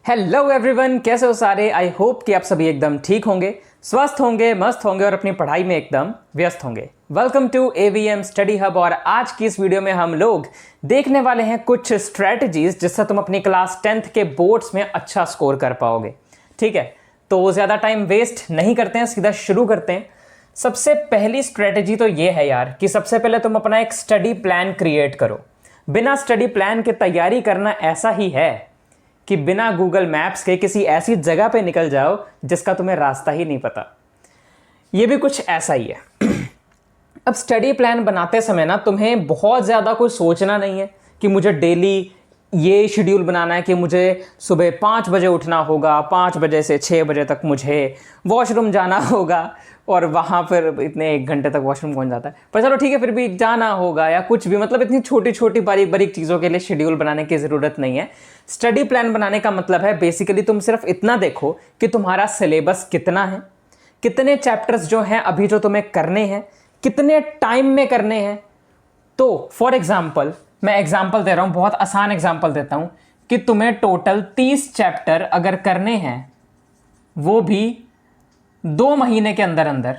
Hello everyone, कैसे हो सारे। आई होप कि आप सभी एकदम ठीक होंगे, स्वस्थ होंगे, मस्त होंगे और अपनी पढ़ाई में एकदम व्यस्त होंगे। Welcome to AVM study hub. और आज की इस वीडियो में हम लोग देखने वाले हैं कुछ स्ट्रेटजीज जिससे तुम अपनी क्लास 10th के बोर्ड्स में अच्छा स्कोर कर पाओगे। ठीक है, तो ज़्यादा टाइम वेस्ट नहीं करते हैं, सीधा शुरू करते हैं। सबसे पहली स्ट्रेटजी तो ये है यार कि सबसे पहले तुम अपना एक स्टडी प्लान क्रिएट करो। बिना स्टडी प्लान के तैयारी करना ऐसा ही है कि बिना गूगल मैप्स के किसी ऐसी जगह पे निकल जाओ जिसका तुम्हें रास्ता ही नहीं पता। ये भी कुछ ऐसा ही है। अब स्टडी प्लान बनाते समय ना तुम्हें बहुत ज़्यादा कुछ सोचना नहीं है कि मुझे डेली ये शेड्यूल बनाना है कि मुझे सुबह 5 बजे उठना होगा, 5 बजे से 6 बजे तक मुझे वॉशरूम जाना होगा और वहाँ पर इतने 1 घंटे तक वॉशरूम कौन जाता है, पर चलो ठीक है, फिर भी जाना होगा या कुछ भी। मतलब इतनी छोटी छोटी बारीक बारीक चीज़ों के लिए शेड्यूल बनाने की ज़रूरत नहीं है। स्टडी प्लान बनाने का मतलब है बेसिकली तुम सिर्फ इतना देखो कि तुम्हारा सिलेबस कितना है, कितने चैप्टर्स जो हैं अभी जो तुम्हें करने हैं, कितने टाइम में करने हैं। तो फॉर एग्जाम्पल, मैं एग्जाम्पल दे रहा हूँ, बहुत आसान एग्जाम्पल देता हूँ कि तुम्हें टोटल 30 चैप्टर अगर करने हैं, वो भी 2 महीने के अंदर अंदर,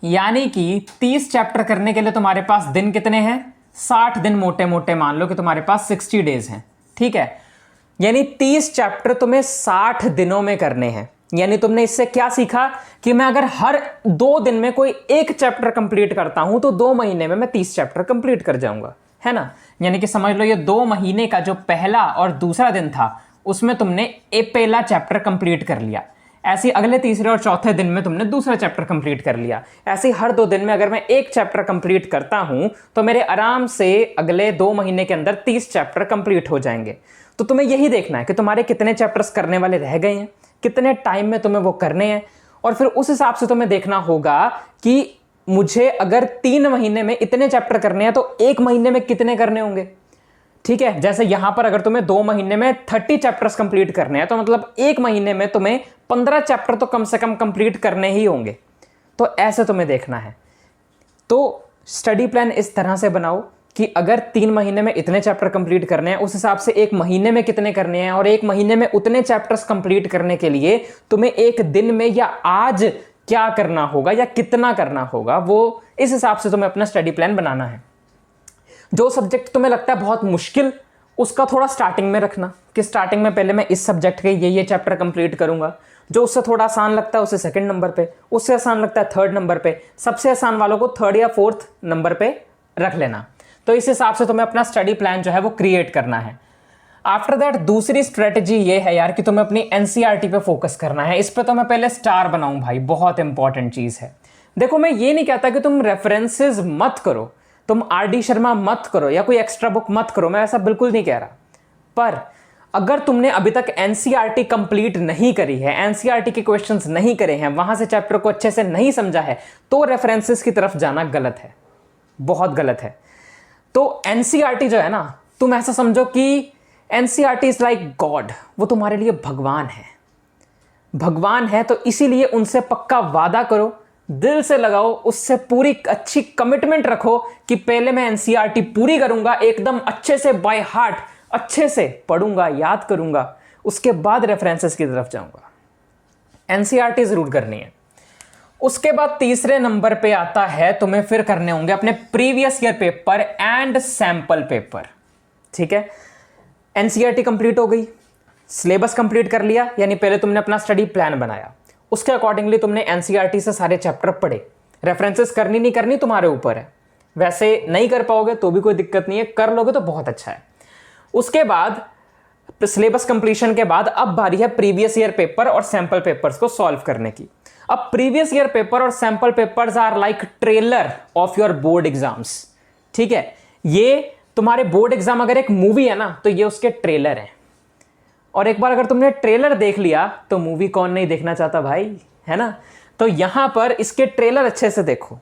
यानी कि 30 चैप्टर करने के लिए तुम्हारे पास दिन कितने हैं? 60 दिन मोटे मोटे मान लो कि तुम्हारे पास 60 डेज हैं। ठीक है, यानी 30 चैप्टर तुम्हें 60 दिनों में करने हैं। यानी तुमने इससे क्या सीखा कि मैं अगर हर 2 दिन में कोई एक चैप्टर कंप्लीट करता हूं तो 2 महीने में मैं 30 चैप्टर कंप्लीट कर जाऊंगा, है ना। यानी कि समझ लो ये 2 महीने का जो पहला और दूसरा दिन था उसमें तुमने एक पहला चैप्टर कंप्लीट कर लिया। ऐसे अगले तीसरे और चौथे दिन में तुमने दूसरा चैप्टर कंप्लीट कर लिया। ऐसे हर 2 दिन में अगर मैं एक चैप्टर कंप्लीट करता हूं तो मेरे आराम से अगले 2 महीने के अंदर 30 चैप्टर कंप्लीट हो जाएंगे। तो तुम्हें यही देखना है कि तुम्हारे कितने चैप्टर्स करने वाले रह गए हैं, कितने टाइम में तुम्हें वो करने हैं, और फिर उस हिसाब से तुम्हें देखना होगा कि मुझे अगर 3 महीने में इतने चैप्टर करने हैं तो 1 महीने में कितने करने होंगे। ठीक है, जैसे यहां पर अगर तुम्हें 2 महीने में 30 चैप्टर्स कंप्लीट करने हैं तो मतलब 1 महीने में तुम्हें 15 चैप्टर तो कम से कम कंप्लीट करने ही होंगे। तो ऐसे तुम्हें देखना है। तो स्टडी प्लान इस तरह से बनाओ कि अगर 3 महीने में इतने चैप्टर कंप्लीट करने हैं, उस हिसाब से 1 महीने में कितने करने हैं, और 1 महीने में उतने चैप्टर्स कंप्लीट करने के लिए तुम्हें 1 दिन में या आज क्या करना होगा या कितना करना होगा, वो इस हिसाब से तुम्हें अपना स्टडी प्लान बनाना है। जो सब्जेक्ट तुम्हें लगता है बहुत मुश्किल, उसका थोड़ा स्टार्टिंग में रखना कि स्टार्टिंग में पहले मैं इस सब्जेक्ट के ये चैप्टर कंप्लीट करूंगा। जो उससे थोड़ा आसान लगता है उसे 2nd नंबर पे, उससे आसान लगता है 3rd नंबर पे, सबसे आसान वालों को 3rd या 4th नंबर पे रख लेना। तो इस हिसाब से तुम्हें अपना स्टडी प्लान जो है वो क्रिएट करना है। आफ्टर दैट दूसरी स्ट्रेटजी ये है यार कि तुम्हें अपनी एनसीईआरटी पे फोकस करना है। इस पे तो मैं पहले स्टार बनाऊं भाई, बहुत इंपॉर्टेंट चीज है। देखो, मैं ये नहीं कहता कि तुम रेफरेंसेस मत करो, तुम आरडी शर्मा मत करो या कोई एक्स्ट्रा बुक मत करो, मैं ऐसा बिल्कुल नहीं कह रहा। पर अगर तुमने अभी तक एनसीईआरटी कंप्लीट नहीं करी है, एनसीईआरटी के क्वेश्चंस नहीं करे हैं, वहां से चैप्टर को अच्छे से नहीं समझा है, तो रेफरेंसेस की तरफ जाना गलत है, बहुत गलत है। तो एनसीईआरटी जो है ना, तुम ऐसा समझो कि एनसीईआरटी इज लाइक गॉड, वो तुम्हारे लिए भगवान है। भगवान है तो इसीलिए उनसे पक्का वादा करो, दिल से लगाओ, उससे पूरी अच्छी कमिटमेंट रखो कि पहले मैं एनसीईआरटी पूरी करूंगा, एकदम अच्छे से बाय हार्ट अच्छे से पढ़ूंगा, याद करूंगा, उसके बाद रेफरेंसेस की तरफ जाऊंगा। एनसीईआरटी जरूर करनी है। उसके बाद तीसरे नंबर पे आता है तुम्हें फिर करने होंगे अपने previous year paper and sample paper. ठीक है, एनसीईआरटी कंप्लीट हो गई, सिलेबस कंप्लीट कर लिया, यानी पहले तुमने अपना स्टडी प्लान बनाया, उसके अकॉर्डिंगली तुमने एनसीईआरटी से सारे चैप्टर पढ़े। रेफरेंसेस करनी नहीं करनी तुम्हारे ऊपर है, वैसे नहीं कर पाओगे तो भी कोई दिक्कत नहीं है, कर लोगे तो बहुत अच्छा है। उसके बाद सिलेबस कंप्लीशन के बाद अब बारी है प्रीवियस ईयर पेपर और सैंपल पेपर्स को सॉल्व करने की। अब प्रीवियस ईयर पेपर और sample papers are like trailer of your board exams. ठीक है, ये तुम्हारे बोर्ड एग्जाम अगर एक मूवी है ना तो ये उसके ट्रेलर है। और एक बार अगर तुमने ट्रेलर देख लिया तो मूवी कौन नहीं देखना चाहता भाई, है ना। तो यहां पर इसके ट्रेलर अच्छे से देखो,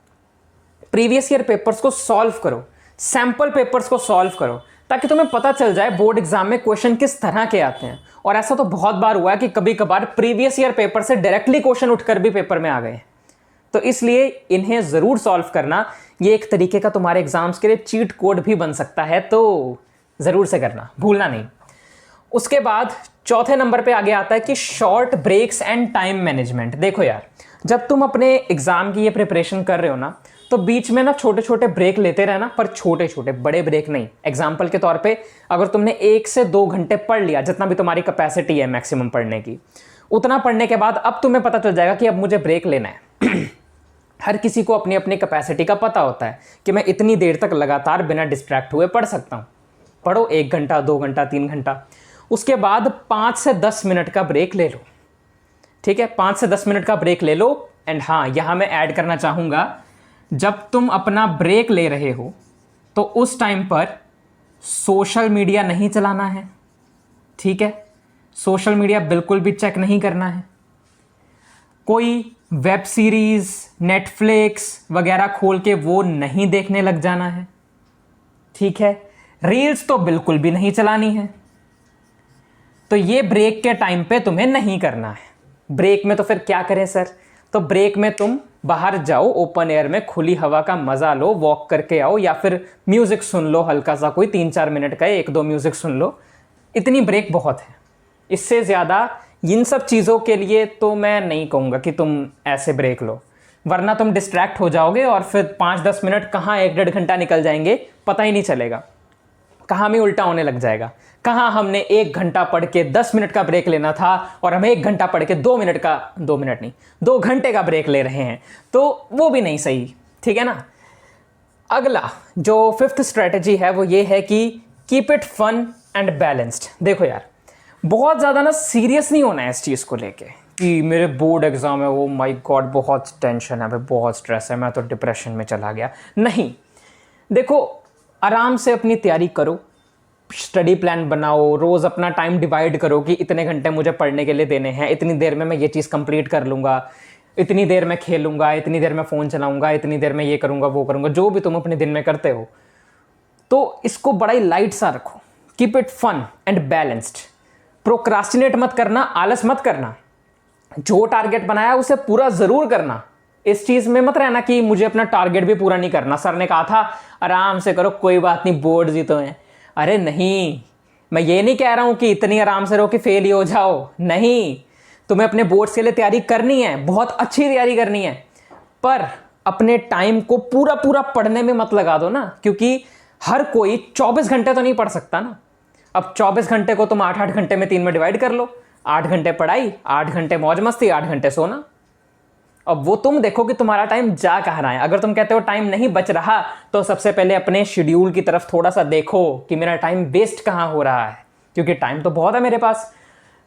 प्रीवियस ईयर पेपर्स को सॉल्व करो, सैंपल पेपर्स को सॉल्व करो, ताकि तुम्हें पता चल जाए बोर्ड एग्जाम में क्वेश्चन किस तरह के आते हैं। और ऐसा तो बहुत बार हुआ है कि कभी कभार प्रीवियस ईयर पेपर से डायरेक्टली क्वेश्चन उठकर भी पेपर में आ गए। तो इसलिए इन्हें जरूर सॉल्व करना, ये एक तरीके का तुम्हारे एग्जाम्स के लिए चीट कोड भी बन सकता है, तो जरूर से करना, भूलना नहीं। उसके बाद चौथे नंबर पे आगे आता है कि short breaks and time management. देखो यार, जब तुम अपने एग्जाम की ये प्रिपरेशन कर रहे हो ना, तो बीच में ना छोटे छोटे ब्रेक लेते रहना, पर छोटे छोटे, बड़े ब्रेक नहीं। एग्जाम्पल के तौर पे अगर तुमने 1 से 2 घंटे पढ़ लिया, जितना भी तुम्हारी कैपेसिटी है मैक्सिमम पढ़ने की, उतना पढ़ने के बाद अब तुम्हें पता चल जाएगा कि अब मुझे ब्रेक लेना है। हर किसी को अपनी अपनी कैपेसिटी का पता होता है कि मैं इतनी देर तक लगातार बिना डिस्ट्रैक्ट हुए पढ़ सकता हूँ। पढ़ो 1 घंटा, 2 घंटा, 3 घंटा, उसके बाद 5 से 10 मिनट का ब्रेक ले लो। ठीक है, 5 से 10 मिनट का ब्रेक ले लो। एंड हाँ, यहाँ मैं ऐड करना चाहूँगा, जब तुम अपना ब्रेक ले रहे हो तो उस टाइम पर सोशल मीडिया नहीं चलाना है। ठीक है, सोशल मीडिया बिल्कुल भी चेक नहीं करना है। कोई वेब सीरीज, नेटफ्लिक्स वगैरह खोल के वो नहीं देखने लग जाना है। ठीक है, रील्स तो बिल्कुल भी नहीं चलानी है। तो ये ब्रेक के टाइम पे तुम्हें नहीं करना है। ब्रेक में तो फिर क्या करें सर? तो ब्रेक में तुम बाहर जाओ, ओपन एयर में खुली हवा का मजा लो, वॉक करके आओ, या फिर म्यूजिक सुन लो हल्का सा, कोई 3-4 मिनट का 1-2 म्यूजिक सुन लो। इतनी ब्रेक बहुत है। इससे ज़्यादा इन सब चीज़ों के लिए तो मैं नहीं कहूँगा कि तुम ऐसे ब्रेक लो, वरना तुम डिस्ट्रैक्ट हो जाओगे और फिर 5-10 मिनट कहाँ 1-1.5 घंटा निकल जाएंगे पता ही नहीं चलेगा। कहाँ में उल्टा होने लग जाएगा। कहाँ हमने 1 घंटा पढ़ के 10 मिनट का ब्रेक लेना था और हम 1 घंटा पढ़ के 2 घंटे का ब्रेक ले रहे हैं, तो वो भी नहीं सही। ठीक है ना। अगला जो 5th स्ट्रेटजी है वो ये है कि keep it fun and balanced. देखो यार, बहुत ज़्यादा ना सीरियस नहीं होना है इस चीज़ को लेके कि मेरे बोर्ड एग्ज़ाम है, वो माय गॉड बहुत टेंशन है, बहुत स्ट्रेस है, मैं तो डिप्रेशन में चला गया। नहीं, देखो आराम से अपनी तैयारी करो, स्टडी प्लान बनाओ, रोज़ अपना टाइम डिवाइड करो कि इतने घंटे मुझे पढ़ने के लिए देने हैं, इतनी देर में मैं ये चीज़ कंप्लीट कर लूँगा, इतनी देर में खेलूँगा, इतनी देर में फ़ोन चलाऊँगा, इतनी देर में ये करूँगा वो करूँगा, जो भी तुम अपने दिन में करते हो। तो इसको बड़ा ही लाइट सा रखो, keep it fun and balanced. Procrastinate मत करना, आलस मत करना, जो टारगेट बनाया उसे पूरा ज़रूर करना। इस चीज़ में मत रहना कि मुझे अपना टारगेट भी पूरा नहीं करना, सर ने कहा था आराम से करो, कोई बात नहीं, बोर्ड ही तो हैं। अरे नहीं, मैं ये नहीं कह रहा हूँ कि इतनी आराम से रहो कि फेल ही हो जाओ, नहीं। तुम्हें अपने बोर्ड्स के लिए तैयारी करनी है, बहुत अच्छी तैयारी करनी है, पर अपने टाइम को पूरा पूरा पढ़ने में मत लगा दो ना, क्योंकि हर कोई 24 घंटे तो नहीं पढ़ सकता ना। अब 24 घंटे को तुम 8-8 घंटे में 3 में डिवाइड कर लो, 8 घंटे पढ़ाई, 8 घंटे मौज मस्ती, 8 घंटे सोना। अब वो तुम देखो कि तुम्हारा टाइम जा कहाँ रहा है। अगर तुम कहते हो टाइम नहीं बच रहा, तो सबसे पहले अपने शेड्यूल की तरफ थोड़ा सा देखो कि मेरा टाइम वेस्ट कहाँ हो रहा है, क्योंकि टाइम तो बहुत है मेरे पास।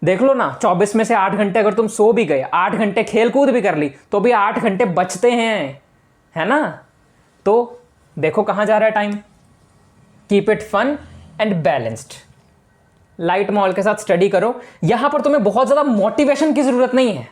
देख लो ना, 24 में से 8 घंटे अगर तुम सो भी गए, 8 घंटे खेल कूद भी कर ली, तो भी 8 घंटे बचते हैं, है ना। तो देखो कहाँ जा रहा है time. Keep it fun and balanced, light माहौल के साथ स्टडी करो। यहां पर तुम्हें बहुत ज़्यादा मोटिवेशन की ज़रूरत नहीं है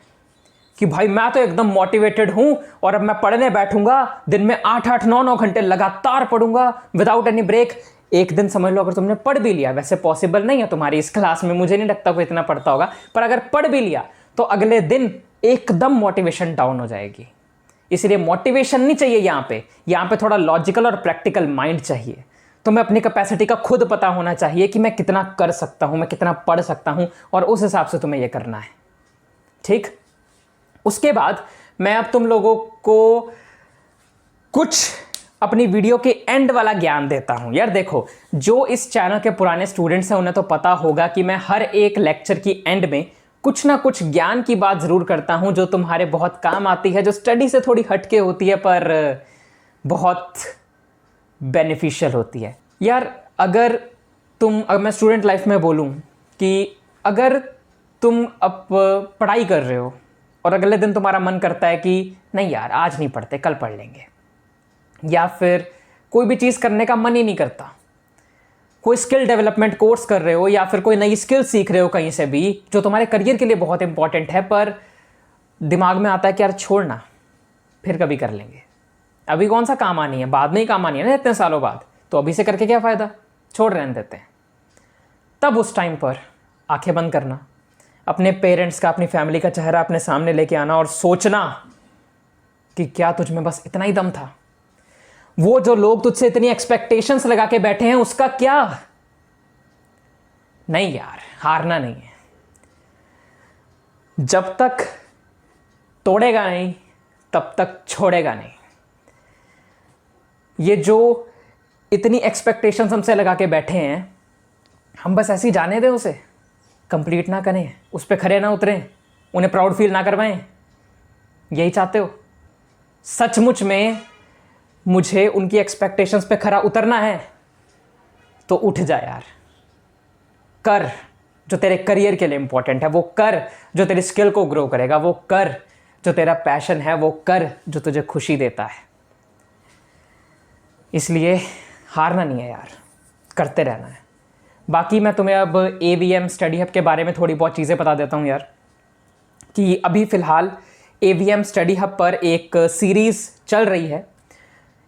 कि भाई मैं तो एकदम मोटिवेटेड हूं और अब मैं पढ़ने बैठूंगा, दिन में 8-8, 9-9 घंटे लगातार पढ़ूंगा विदाउट एनी ब्रेक। एक दिन समझ लो अगर तुमने पढ़ भी लिया, वैसे पॉसिबल नहीं है तुम्हारी इस क्लास में, मुझे नहीं लगता कोई इतना पढ़ता होगा, पर अगर पढ़ भी लिया तो अगले दिन एकदम मोटिवेशन डाउन हो जाएगी। इसलिए मोटिवेशन नहीं चाहिए यहाँ पे थोड़ा लॉजिकल और प्रैक्टिकल माइंड चाहिए। तुम्हें अपनी कैपेसिटी का खुद पता होना चाहिए कि मैं कितना कर सकता हूं, मैं कितना पढ़ सकता हूं, और उस हिसाब से तुम्हें यह करना है। ठीक, उसके बाद मैं अब तुम लोगों को कुछ अपनी वीडियो के एंड वाला ज्ञान देता हूं। यार देखो, जो इस चैनल के पुराने स्टूडेंट्स हैं उन्हें तो पता होगा कि मैं हर एक लेक्चर की एंड में कुछ ना कुछ ज्ञान की बात ज़रूर करता हूं, जो तुम्हारे बहुत काम आती है, जो स्टडी से थोड़ी हटके होती है पर बहुत बेनिफिशियल होती है। यार अगर मैं स्टूडेंट लाइफ में बोलूं कि अगर तुम अब पढ़ाई कर रहे हो और अगले दिन तुम्हारा मन करता है कि नहीं यार आज नहीं पढ़ते, कल पढ़ लेंगे, या फिर कोई भी चीज़ करने का मन ही नहीं करता, कोई स्किल डेवलपमेंट कोर्स कर रहे हो या फिर कोई नई स्किल सीख रहे हो कहीं से भी जो तुम्हारे करियर के लिए बहुत इंपॉर्टेंट है, पर दिमाग में आता है कि यार छोड़ना, फिर कभी कर लेंगे, अभी कौन सा काम आनी है, बाद में ही काम आनी है ना इतने सालों बाद, तो अभी से करके क्या फ़ायदा, छोड़ रहने देते हैं। तब उस टाइम पर आंखें बंद करना, अपने पेरेंट्स का, अपनी फैमिली का चेहरा अपने सामने लेके आना और सोचना कि क्या तुझ में बस इतना ही दम था, वो जो लोग तुझसे इतनी एक्सपेक्टेशंस लगा के बैठे हैं उसका क्या, नहीं यार, हारना नहीं है। जब तक तोड़ेगा नहीं तब तक छोड़ेगा नहीं। ये जो इतनी एक्सपेक्टेशंस हमसे लगा के बैठे हैं, हम बस ऐसे ही जाने दें, उसे कंप्लीट ना करें, उस पर खरे ना उतरें, उन्हें प्राउड फील ना करवाएं। यही चाहते हो? सचमुच में मुझे उनकी एक्सपेक्टेशंस पे खरा उतरना है तो उठ जा यार, कर जो तेरे करियर के लिए इंपॉर्टेंट है, वो कर जो तेरी स्किल को ग्रो करेगा, वो कर जो तेरा पैशन है, वो कर जो तुझे खुशी देता है। इसलिए हारना नहीं है यार, करते रहना है। बाकी मैं तुम्हें अब AVM स्टडी हब के बारे में थोड़ी बहुत चीज़ें बता देता हूँ यार, कि अभी फ़िलहाल AVM स्टडी हब पर एक सीरीज़ चल रही है,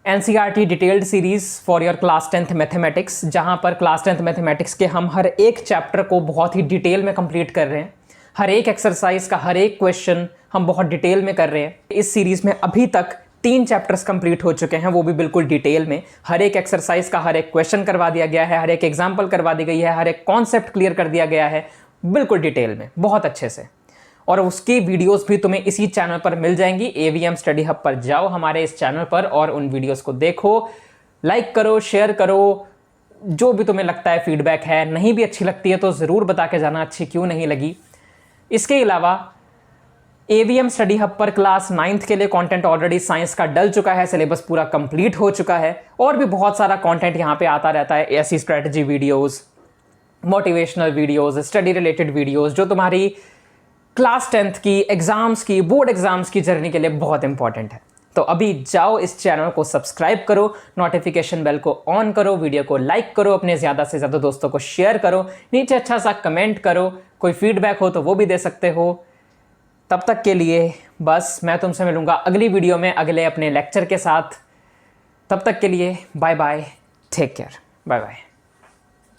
NCERT detailed series for your class 10th mathematics, जहाँ पर क्लास 10th मैथमेटिक्स के हम हर एक चैप्टर को बहुत ही डिटेल में कंप्लीट कर रहे हैं। हर एक एक्सरसाइज का हर एक क्वेश्चन हम बहुत डिटेल में कर रहे हैं। इस सीरीज़ में अभी तक 3 चैप्टर्स कंप्लीट हो चुके हैं, वो भी बिल्कुल डिटेल में। हर एक एक्सरसाइज का हर एक क्वेश्चन करवा दिया गया है, हर एक एग्जाम्पल करवा दी गई है, हर एक कॉन्सेप्ट क्लियर कर दिया गया है, बिल्कुल डिटेल में, बहुत अच्छे से। और उसकी वीडियोस भी तुम्हें इसी चैनल पर मिल जाएंगी। AVM स्टडी हब पर जाओ हमारे इस चैनल पर और उन वीडियोस को देखो, लाइक करो, शेयर करो, जो भी तुम्हें लगता है फीडबैक है। नहीं भी अच्छी लगती है तो ज़रूर बता के जाना अच्छी क्यों नहीं लगी। इसके अलावा AVM स्टडी हब पर क्लास 9th के लिए कंटेंट ऑलरेडी साइंस का डल चुका है, सिलेबस पूरा कंप्लीट हो चुका है, और भी बहुत सारा कंटेंट यहाँ पे आता रहता है। ऐसी strategy videos, motivational videos, study related videos, जो तुम्हारी क्लास 10th की एग्जाम्स की, बोर्ड एग्जाम्स की जर्नी के लिए बहुत इंपॉर्टेंट है। तो अभी जाओ इस चैनल को सब्सक्राइब करो, नोटिफिकेशन बेल को ऑन करो, वीडियो को लाइक करो, अपने ज़्यादा से ज़्यादा दोस्तों को शेयर करो, नीचे अच्छा सा कमेंट करो, कोई फीडबैक हो तो वो भी दे सकते हो। तब तक के लिए बस मैं तुमसे मिलूँगा अगली वीडियो में अगले अपने लेक्चर के साथ। तब तक के लिए bye bye, take care, bye bye.